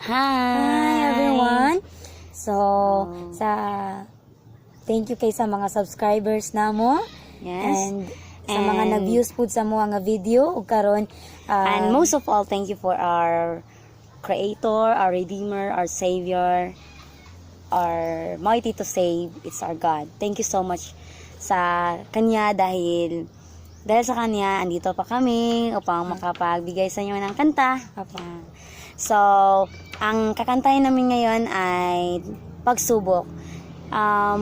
Hi everyone. So, thank you kay sa mga subscribers namo. Yes. And sa mga nag-views po sa mo nga video ug karon And most of all, thank you for our Creator, our Redeemer, our Savior, our mighty to save. It's our God. Thank you so much sa Kanya dahil sa Kanya, andito pa kami upang makapagbigay sa inyo ng kanta. So, ang kakantahin namin ngayon ay pagsubok.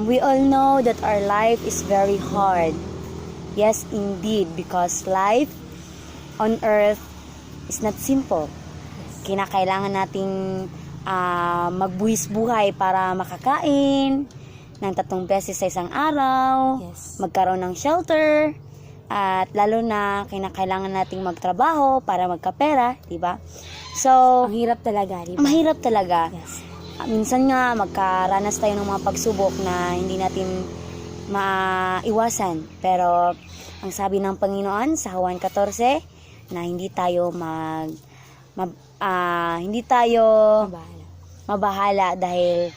We all know that our life is very hard. Yes, indeed, because life on earth is not simple. Kinakailangan nating magbuhis buhay para makakain ng 3 beses sa isang araw, magkaroon ng shelter, at lalo na kinakailangan nating magtrabaho para magkapera, diba? So, ang hirap talaga, diba? Mahirap talaga. Yes. Minsan nga magkaranas tayo ng mga pagsubok na hindi natin maiwasan. Pero ang sabi ng Panginoon sa Juan 14 na hindi tayo mabahala dahil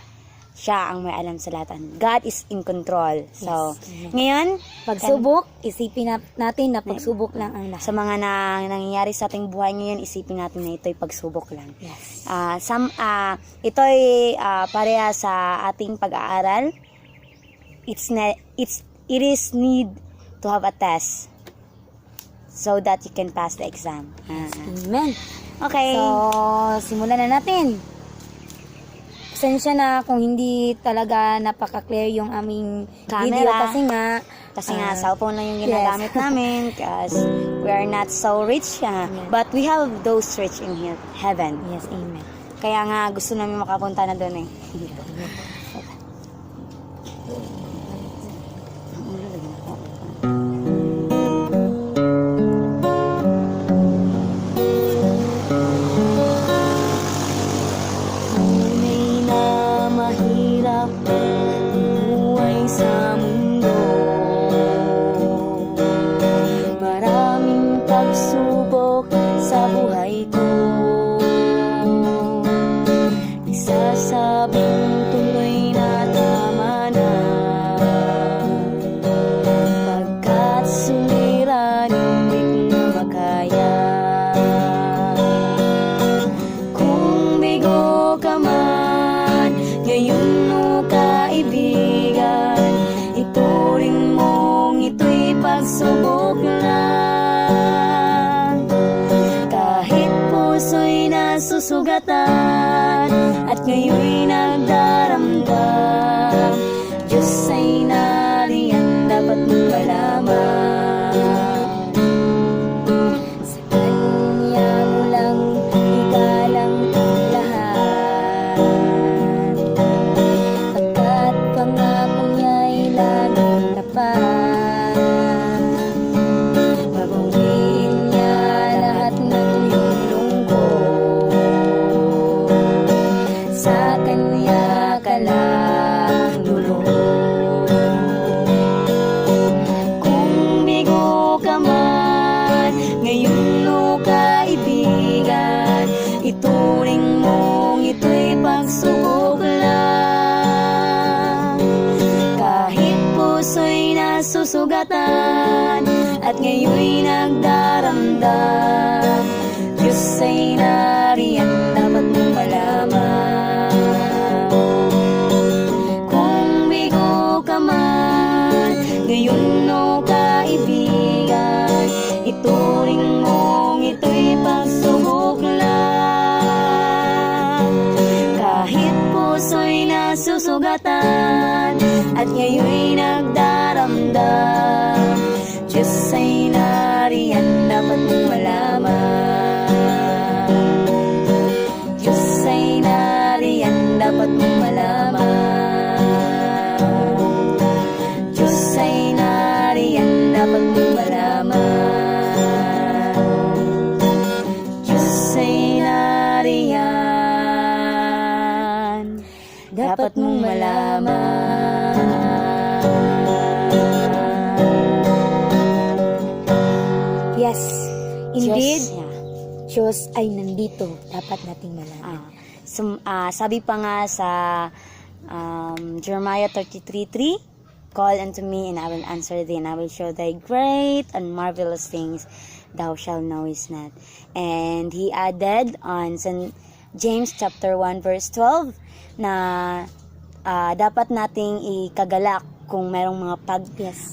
siya ang may alam sa lahat. God is in control. So, ngayon, pagsubok, isipin natin na pagsubok lang ang lahat. sa mga nangyayari sa ating buhay ngayon, isipin natin na ito'y pagsubok lang. Yes. Ito'y pareha sa ating pag-aaral. It is need to have a test so that you can pass the exam. Amen. Okay. So, simulan na natin. Pasensya na kung hindi talaga napaka-clear yung aming video Camera. Kasi nga, cellphone lang yung ginagamit namin because we are not so rich. But we have those rich in heaven. Yes, amen. Kaya nga, gusto namin makapunta na doon eh. Buhay sa mundo, maraming pagsubok sa buhay ko. Isasabing tuloy na tama na, pagkat suliranin di ko na makaya. Kung bigo ka man ngayon kaibigan, ituring mong ito'y pagsubok lang. Kahit puso'y nasusugatan at ngayon'y nagdaramdam, Diyos ay nariyan, dapat mong malaman. Sa Kanya mo lang igalang lahat. Babawiin niya lahat ng iyong lungkot. Sa Kanya ka lang lulong. Kung bigo ka man ngayon o kaibigan, ituring mong ito'y pagsubok lang. Kahit puso'y nasusugatan at ngayon'y nagdaramdam, Diyos ay nariyan, dapat mong malaman. Kung bigo ka man ngayon o kaibigan, ituring mong ito'y pagsubok lang. Kahit puso'y nasusugatan at ngayon'y nagdaramdam, Diyos ay nariyan, dapat mong malaman. Diyos ay nariyan, dapat mong malaman. Diyos ay nariyan, dapat mong malaman. Diyos ay nariyan, dapat mong malaman. Yes, indeed, Diyos, Diyos ay nandito, dapat nating malaman. Sabi pa nga sa Jeremiah 33:3, call unto me and I will answer thee, and I will show thy great and marvelous things thou shalt knowest not. And he added on James chapter 1 verse 12 na dapat nating ikagalak kung merong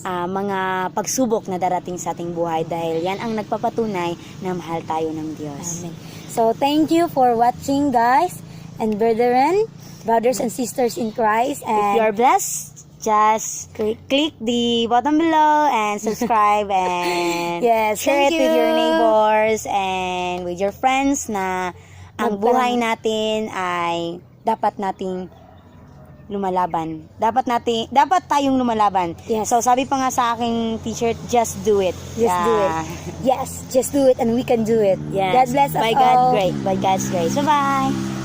mga pagsubok na darating sa ating buhay, dahil yan ang nagpapatunay na mahal tayo ng Diyos. Amen. So, thank you for watching, guys and brethren, brothers and sisters in Christ. If And you're blessed, just click the button below and subscribe and Yes, share it thank with your you. neighbors and with your friends na ang buhay natin ay dapat nating lumalaban. Dapat tayong lumalaban. Yes. So sabi pa nga sa aking t-shirt, just do it. Just do it. Yes, just do it and we can do it. Yes. God bless us By all. God's grace. Bye-bye.